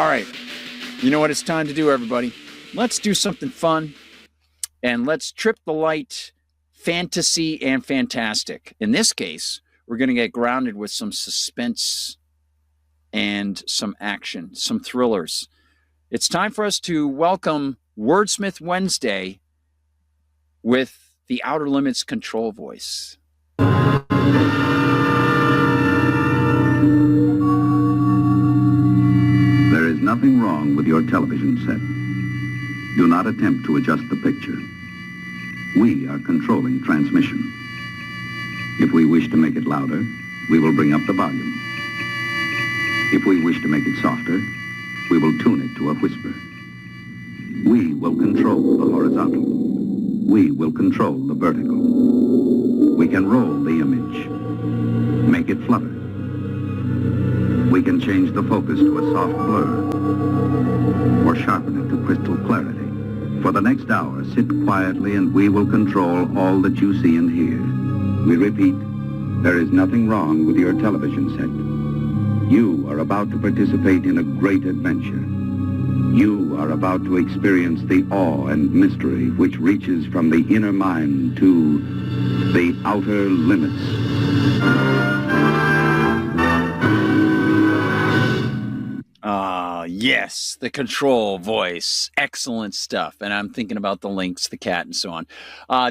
All right. You know what it's time to do, everybody? Let's do something fun, and let's trip the light, fantasy and fantastic. In this case, we're going to get grounded with some suspense and some action, some thrillers. It's time for us to welcome Wordsmith Wednesday with the Outer Limits control voice. There is nothing wrong with your television set. Do not attempt to adjust the picture. We are controlling transmission. If we wish to make it louder, we will bring up the volume. If we wish to make it softer, we will tune it to a whisper. We will control the horizontal. We will control the vertical. We can roll the image, make it flutter. We can change the focus to a soft blur, or sharpen it to crystal clarity. For the next hour, sit quietly and we will control all that you see and hear. We repeat, there is nothing wrong with your television set. You are about to participate in a great adventure. You are about to experience the awe and mystery which reaches from the inner mind to the outer limits. Yes, the control voice. Excellent stuff. And I'm thinking about the Lynx, the cat, and so on.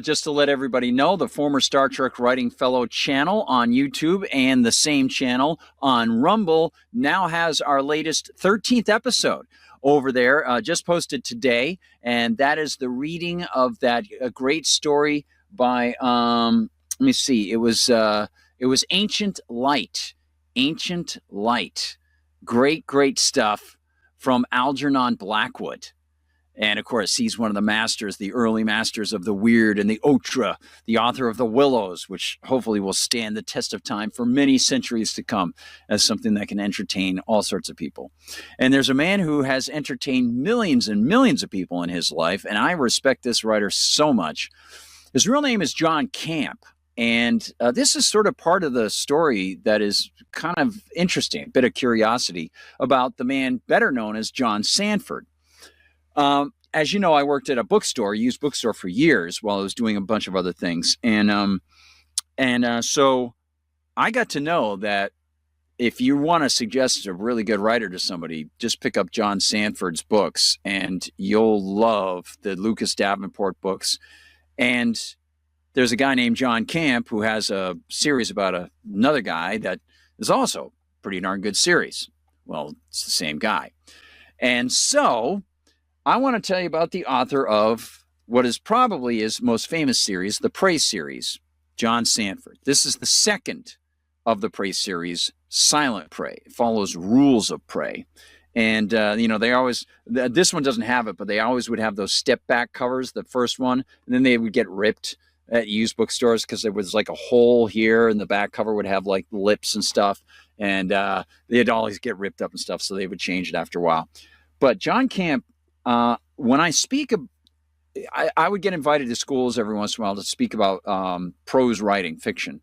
Just to let everybody know, the former Star Trek Writing Fellow channel on YouTube and the same channel on Rumble now has our latest 13th episode over there, just posted today. And that is the reading of that great story by, let me see, it was Ancient Light. Ancient Light. Great stuff from Algernon Blackwood. And of course, he's one of the masters, the early masters of the weird and the outre, the author of The Willows, which hopefully will stand the test of time for many centuries to come as something that can entertain all sorts of people. And there's a man who has entertained millions and millions of people in his life, and I respect this writer so much. His real name is John Camp. And this is sort of part of the story that is kind of interesting, a bit of curiosity about the man better known as John Sandford. As you know, I worked at a bookstore, used bookstore for years while I was doing a bunch of other things. And so I got to know that if you want to suggest a really good writer to somebody, just pick up John Sandford's books and you'll love the Lucas Davenport books. And there's a guy named John Camp who has a series about another guy that is also a pretty darn good series. Well, it's the same guy. And so I want to tell you about the author of what is probably his most famous series, the Prose series, John Sandford. This is the second of the Prose series, Silent Prey. It follows rules of prey. And, they always, this one doesn't have it, but they always would have those step back covers, the first one, and then they would get ripped at used bookstores because there was like a hole here and the back cover would have like lips and stuff. And they'd always get ripped up and stuff. So they would change it after a while. But John Camp, when I speak, I would get invited to schools every once in a while to speak about prose writing, fiction,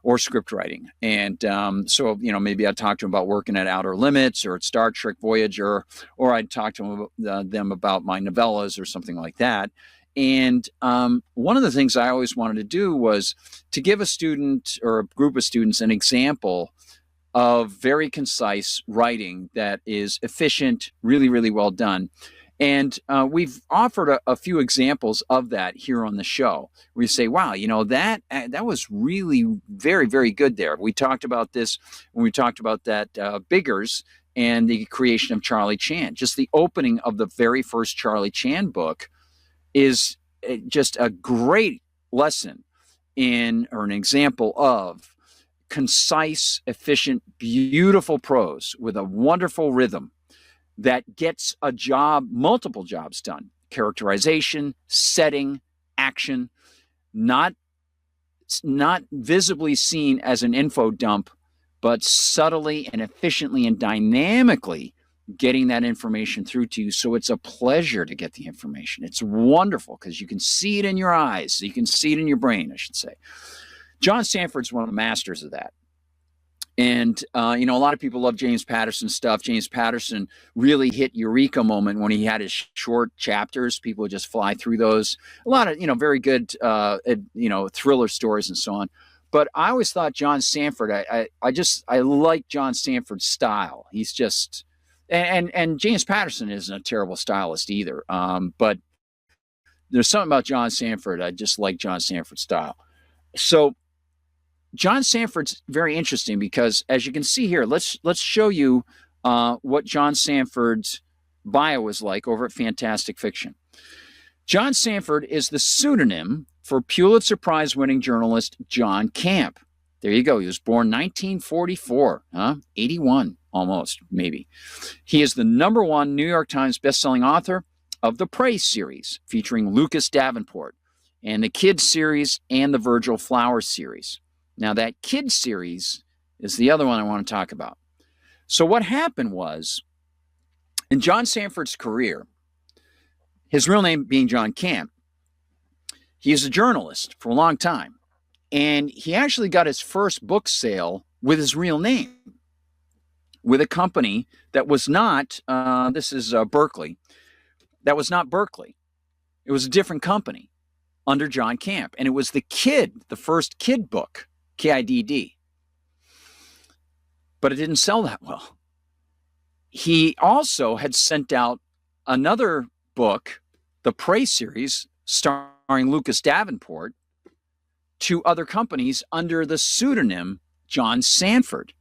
or script writing. And so, maybe I'd talk to them about working at Outer Limits or at Star Trek Voyager, or I'd talk to them about my novellas or something like that. And one of the things I always wanted to do was to give a student or a group of students an example of very concise writing that is efficient, really, really well done. And we've offered a few examples of that here on the show, where you say, wow, that was really very, very good there. We talked about this when we talked about that Biggers and the creation of Charlie Chan. Just the opening of the very first Charlie Chan book is just a great lesson or an example of concise, efficient, beautiful prose with a wonderful rhythm that gets multiple jobs done. Characterization, setting, action, not visibly seen as an info dump, but subtly and efficiently and dynamically getting that information through to you. So it's a pleasure to get the information. It's wonderful because you can see it in your eyes. You can see it in your brain, I should say. John Sandford's one of the masters of that. And, you know, a lot of people love James Patterson's stuff. James Patterson really hit eureka moment when he had his short chapters. People would just fly through those. A lot of, you know, very good, you know, thriller stories and so on. But I always thought John Sandford, I like John Sandford's style. He's just, and James Patterson isn't a terrible stylist either. But there's something about John Sandford. I just like John Sandford's style. So John Sandford's very interesting because, as you can see here, let's show you what John Sandford's bio is like over at Fantastic Fiction. John Sandford is the pseudonym for Pulitzer Prize-winning journalist John Camp. There you go. He was born 1944, 81 almost, maybe. He is the #1 New York Times bestselling author of the Prose series, featuring Lucas Davenport, and the Kids series and the Virgil Flowers series. Now, that Kids series is the other one I want to talk about. So what happened was, in John Sandford's career, his real name being John Camp, he was a journalist for a long time. And he actually got his first book sale with his real name, with a company that was not, this is Berkeley, that was not Berkeley. It was a different company under John Camp. And it was the first kid book. KIDD. But it didn't sell that well. He also had sent out another book, the Prose series, starring Lucas Davenport, to other companies under the pseudonym John Sandford.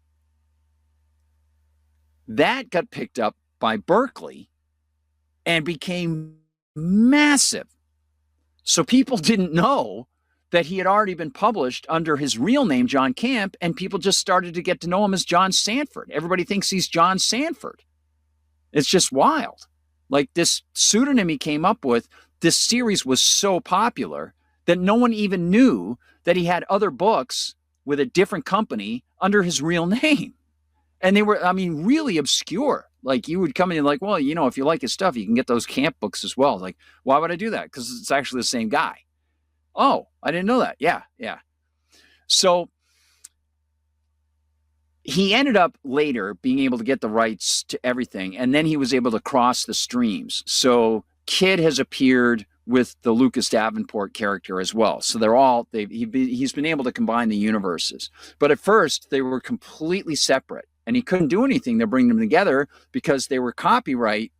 That got picked up by Berkeley and became massive. So people didn't know that he had already been published under his real name, John Camp, and people just started to get to know him as John Sandford. Everybody thinks he's John Sandford. It's just wild. Like, this pseudonym he came up with, this series was so popular that no one even knew that he had other books with a different company under his real name. And they were, I mean, really obscure. Like, you would come in and like, well, you know, if you like his stuff, you can get those Camp books as well. Like, why would I do that? Because it's actually the same guy. Oh, I didn't know that. Yeah. So he ended up later being able to get the rights to everything, and then he was able to cross the streams. So Kid has appeared with the Lucas Davenport character as well. So he's been able to combine the universes. But at first, they were completely separate, and he couldn't do anything to bring them together because they were copyright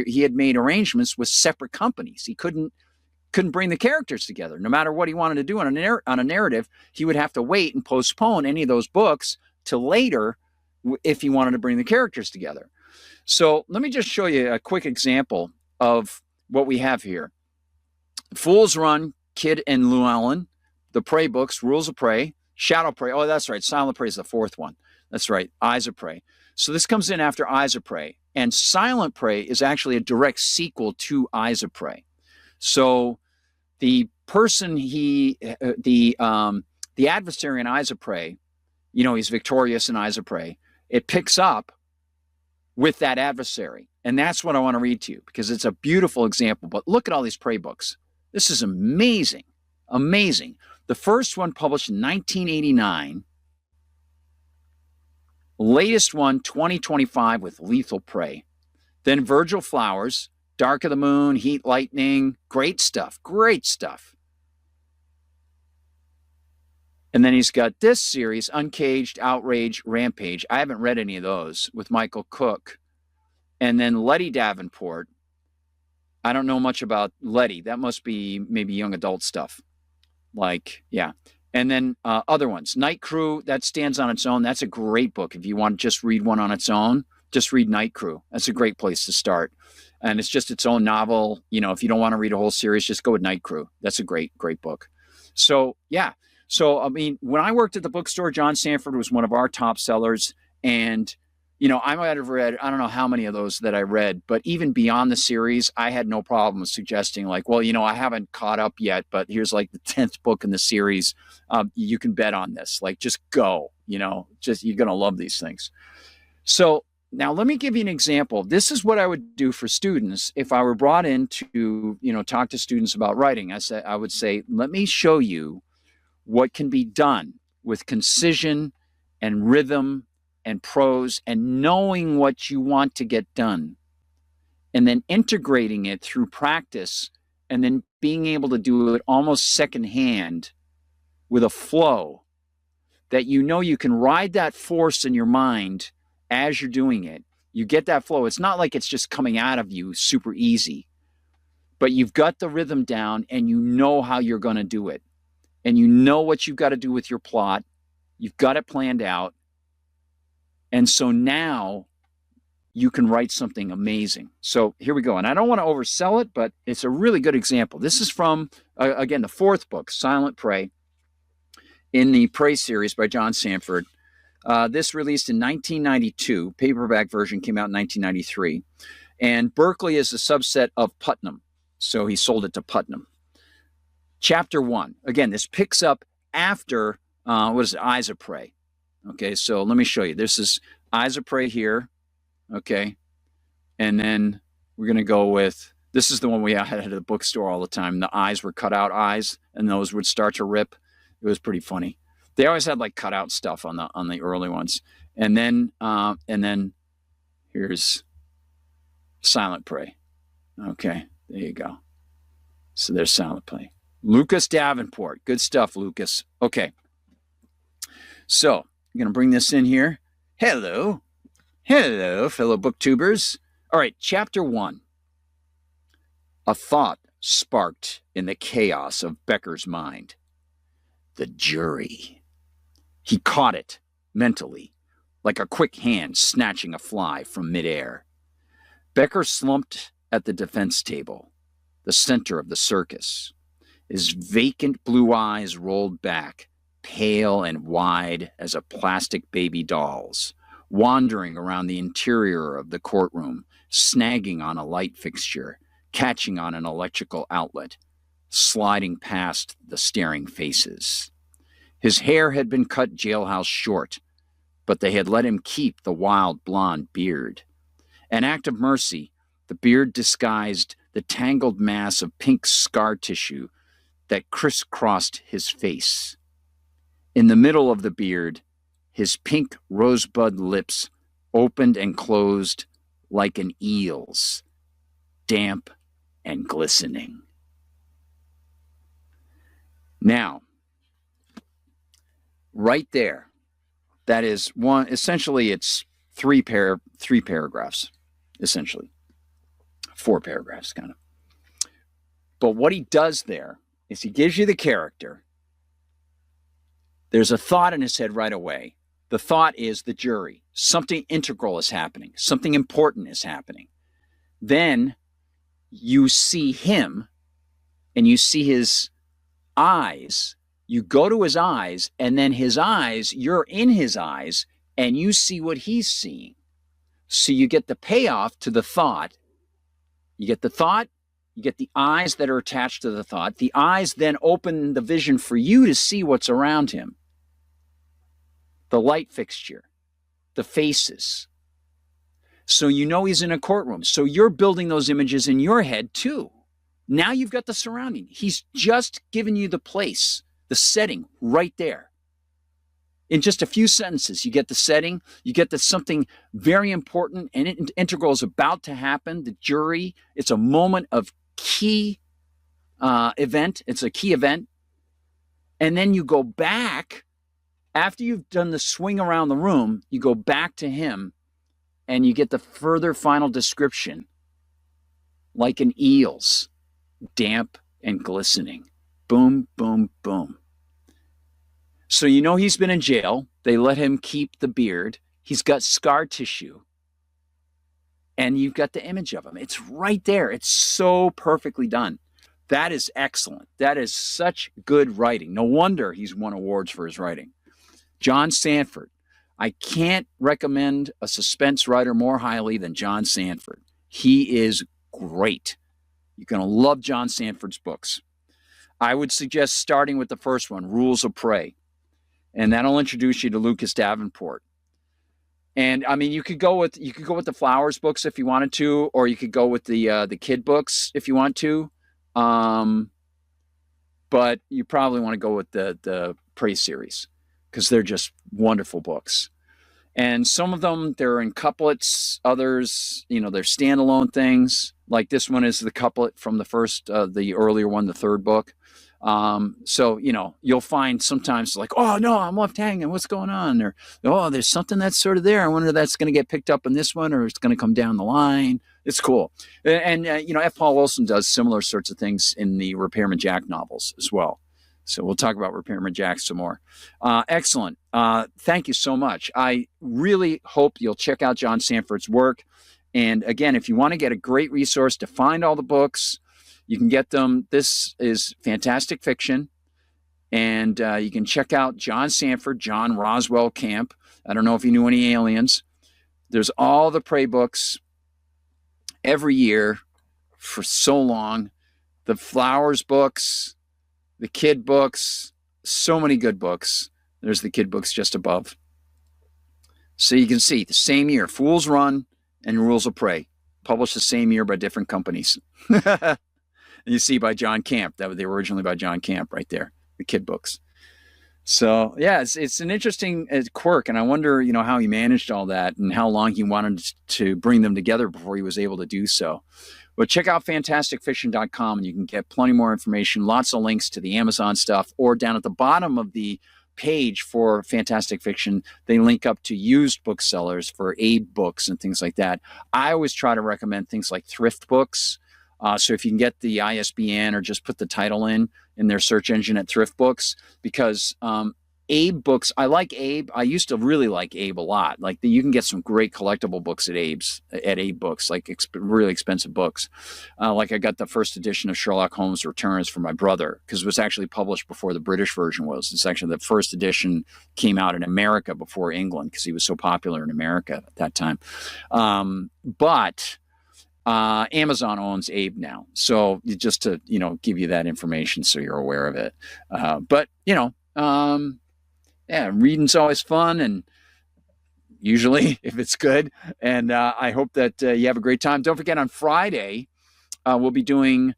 he had made arrangements with separate companies. He couldn't bring the characters together. No matter what he wanted to do on a narrative, he would have to wait and postpone any of those books till later if he wanted to bring the characters together. So let me just show you a quick example of what we have here. Fool's Run, Kid and Llewellyn, the Prey books, Rules of Prey, Shadow Prey. Oh, that's right. Silent Prey is the fourth one. That's right. Eyes of Prey. So this comes in after Eyes of Prey. And Silent Prey is actually a direct sequel to Eyes of Prey. So the person the adversary in Eyes of Prey, you know, he's victorious in Eyes of Prey. It picks up with that adversary. And that's what I want to read to you because it's a beautiful example. But look at all these Prey books. This is amazing. Amazing. The first one published in 1989. Latest one, 2025 with Lethal Prey. Then Virgil Flowers, Dark of the Moon, Heat Lightning, great stuff. And then he's got this series, Uncaged, Outrage, Rampage. I haven't read any of those with Michael Cook. And then Letty Davenport. I don't know much about Letty. That must be maybe young adult stuff. And then other ones. Night Crew, that stands on its own. That's a great book. If you want to just read one on its own, just read Night Crew. That's a great place to start. And it's just its own novel. You know, if you don't want to read a whole series, just go with Night Crew. That's a great book. So, yeah. So, I mean, when I worked at the bookstore, John Sandford was one of our top sellers. And, you know, I might have read, I don't know how many of those that I read, but even beyond the series, I had no problem suggesting like, well, you know, I haven't caught up yet, but here's like the 10th book in the series. You can bet on this. Like, just go, you know, you're going to love these things. So now let me give you an example. This is what I would do for students if I were brought in to, you know, talk to students about writing. I would say, let me show you what can be done with concision and rhythm and prose and knowing what you want to get done, and then integrating it through practice, and then being able to do it almost secondhand with a flow that you know you can ride that force in your mind as you're doing it. You get that flow. It's not like it's just coming out of you super easy, but you've got the rhythm down and you know how you're going to do it. And you know what you've got to do with your plot. You've got it planned out. And so now you can write something amazing. So here we go. And I don't want to oversell it, but it's a really good example. This is from, again, the fourth book, Silent Prey, in the Prey series by John Sandford. This released in 1992. Paperback version came out in 1993. And Berkeley is a subset of Putnam. So he sold it to Putnam. Chapter 1. Again, this picks up after, Eyes of Prey. Okay, so let me show you. This is Eyes of Prey here. Okay, and then we're going to go with, this is the one we had at the bookstore all the time. The eyes were cut out eyes, and those would start to rip. It was pretty funny. They always had like cut out stuff on the early ones. And then here's Silent Prey. Okay, there you go. So there's Silent Prey. Lucas Davenport. Good stuff, Lucas. Okay. So I'm going to bring this in here. Hello. Hello, fellow booktubers. All right, chapter 1. A thought sparked in the chaos of Becker's mind. The jury. He caught it mentally, like a quick hand snatching a fly from midair. Becker slumped at the defense table, the center of the circus. His vacant blue eyes rolled back, pale and wide as a plastic baby doll's, wandering around the interior of the courtroom, snagging on a light fixture, catching on an electrical outlet, sliding past the staring faces. His hair had been cut jailhouse short, but they had let him keep the wild blonde beard. An act of mercy, the beard disguised the tangled mass of pink scar tissue that crisscrossed his face. In the middle of the beard, his pink rosebud lips opened and closed like an eel's, damp and glistening. Now, right there, that is one, essentially it's three paragraphs, essentially. 4 paragraphs, kind of. But what he does there is he gives you the character. There's a thought in his head right away. The thought is the jury. Something integral is happening. Something important is happening. Then you see him and you see his eyes. You go to his eyes, and then his eyes, you're in his eyes, and you see what he's seeing. So you get the payoff to the thought. You get the thought, you get the eyes that are attached to the thought. The eyes then open the vision for you to see what's around him. The light fixture, the faces. So you know he's in a courtroom. So you're building those images in your head too. Now you've got the surrounding. He's just given you the place, the setting right there. In just a few sentences, you get the setting, you get that something very important and integral is about to happen. The jury, it's a moment of key event. It's a key event. And then you go back, after you've done the swing around the room, you go back to him and you get the further final description, like an eel's, damp and glistening. Boom, boom, boom. So you know he's been in jail. They let him keep the beard. He's got scar tissue. And you've got the image of him. It's right there. It's so perfectly done. That is excellent. That is such good writing. No wonder he's won awards for his writing. John Sandford. I can't recommend a suspense writer more highly than John Sandford. He is great. You're going to love John Sandford's books. I would suggest starting with the first one, Rules of Prey. And that'll introduce you to Lucas Davenport. And I mean, you could go with the Flowers books if you wanted to, or you could go with the kid books if you want to. But you probably want to go with the Prey series. because they're just wonderful books. And some of them, they're in couplets. Others, they're standalone things. Like this one is the couplet from the first, the earlier one, the third book. So, you'll find sometimes like, oh, no, I'm left hanging. What's going on? Or, oh, there's something that's sort of there. I wonder if that's going to get picked up in this one or it's going to come down the line. It's cool. And F. Paul Wilson does similar sorts of things in the Repairman Jack novels as well. So we'll talk about Repairman Jack some more. Excellent. Thank you so much. I really hope you'll check out John Sandford's work. And again, if you want to get a great resource to find all the books, you can get them. This is fantastic fiction. And you can check out John Sandford, John Roswell Camp. I don't know if you knew any aliens. There's all the Prey books every year for so long. The Flowers books, the kid books, so many good books. There's the kid books just above. So you can see the same year, Fool's Run and Rules of Prey, published the same year by different companies. You see by John Camp, they were originally by John Camp right there, the kid books. So yeah, it's an interesting quirk, and I wonder, how he managed all that and how long he wanted to bring them together before he was able to do so. But check out fantasticfiction.com and you can get plenty more information, lots of links to the Amazon stuff, or down at the bottom of the page for Fantastic Fiction, they link up to used booksellers for Abe books and things like that. I always try to recommend things like thrift books. So if you can get the ISBN or just put the title in their search engine at thrift books, because Abe books, I like Abe. I used to really like Abe a lot. Like you can get some great collectible books at Abe Books, like really expensive books. Like I got the first edition of Sherlock Holmes Returns for my brother because it was actually published before the British version was. It's actually the first edition came out in America before England because he was so popular in America at that time. But Amazon owns Abe now. So just to, give you that information so you're aware of it. But, yeah, reading's always fun, and usually if it's good. And I hope that you have a great time. Don't forget on Friday, we'll be doing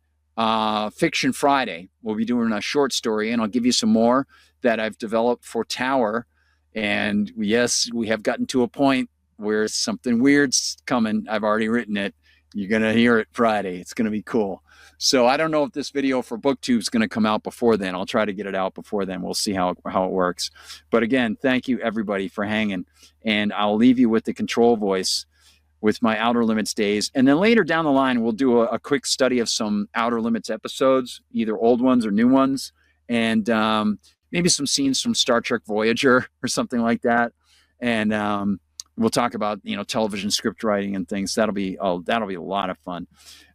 Fiction Friday. We'll be doing a short story, and I'll give you some more that I've developed for Tower. And yes, we have gotten to a point where something weird's coming. I've already written it. You're going to hear it Friday. It's going to be cool. So I don't know if this video for BookTube is going to come out before then. I'll try to get it out before then. We'll see how it works. But again, thank you everybody for hanging. And I'll leave you with the control voice with my Outer Limits days. And then later down the line, we'll do a quick study of some Outer Limits episodes, either old ones or new ones. And maybe some scenes from Star Trek Voyager or something like that. And we'll talk about, television script writing and things. That'll be a lot of fun.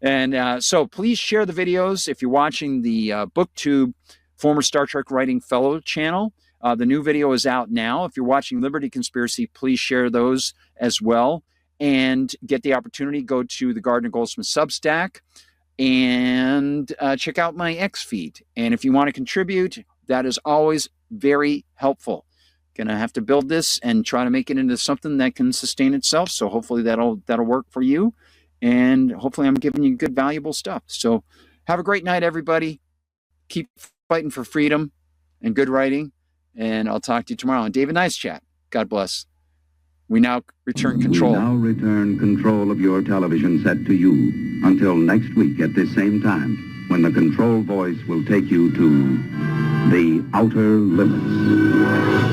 And so please share the videos. If you're watching the BookTube former Star Trek Writing Fellow channel, the new video is out now. If you're watching Liberty Conspiracy, please share those as well. And get the opportunity, go to the Gardner Goldsmith Substack and check out my X feed. And if you want to contribute, that is always very helpful. Gonna have to build this and try to make it into something that can sustain itself. So hopefully that'll work for you, and hopefully I'm giving you good, valuable stuff. So have a great night, everybody. Keep fighting for freedom and good writing, and I'll talk to you tomorrow on David Nice Chat. God bless. We now return control. We now return control of your television set to you until next week at this same time, when the control voice will take you to the Outer Limits.